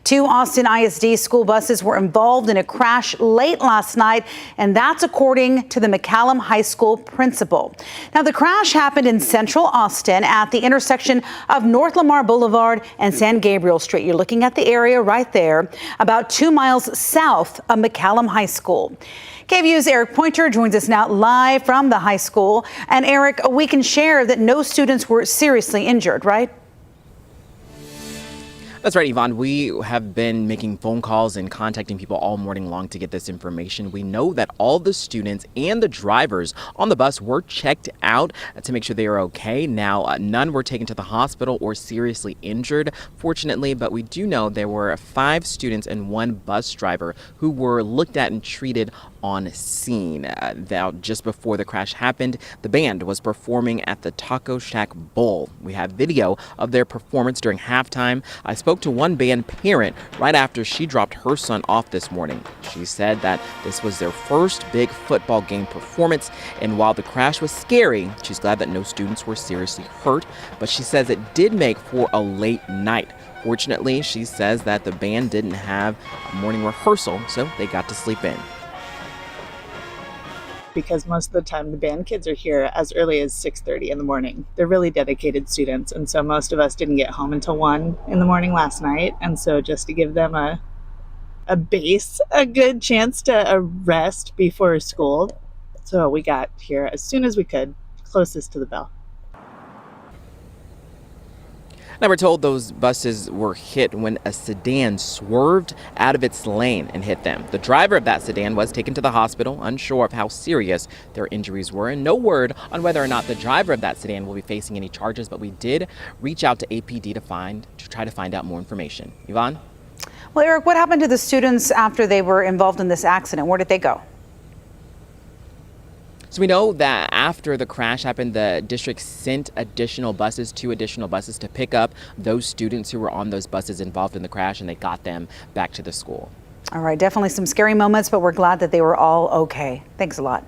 Two Austin ISD school buses were involved in a crash late last night, and that's according to the McCallum High School principal. Now, the crash happened in central Austin at the intersection of North Lamar Boulevard and San Gabriel Street. You're looking at the area right there, about 2 miles south of McCallum High School. KVUE's Eric Pointer joins us now live from the high school. And Eric, we can share that no students were seriously injured, right? That's right, Yvonne. We have been making phone calls and contacting people all morning long to get this information. We know that all the students and the drivers on the bus were checked out to make sure they are okay. Now, none were taken to the hospital or seriously injured, fortunately, but we do know there were 5 students and 1 bus driver who were looked at and treated on scene. Now, just before the crash happened, the band was performing at the Taco Shack Bowl. We have video of their performance during halftime. I spoke to one band parent right after she dropped her son off this morning. She said that this was their first big football game performance, and while the crash was scary, she's glad that no students were seriously hurt, but she says it did make for a late night. Fortunately, she says that the band didn't have a morning rehearsal, so they got to sleep in. Because most of the time the band kids are here as early as 6:30 in the morning. They're really dedicated students, and so most of us didn't get home until 1 in the morning last night, and so just to give them a good chance to rest before school, so we got here as soon as we could, closest to the bell. Now, we're told those buses were hit when a sedan swerved out of its lane and hit them. The driver of that sedan was taken to the hospital, unsure of how serious their injuries were, and no word on whether or not the driver of that sedan will be facing any charges, but we did reach out to APD to try to find out more information. Yvonne? Well, Eric, what happened to the students after they were involved in this accident? Where did they go? So we know that after the crash happened, the district sent 2 additional buses to pick up those students who were on those buses involved in the crash, and they got them back to the school. All right, definitely some scary moments, but we're glad that they were all okay. Thanks a lot.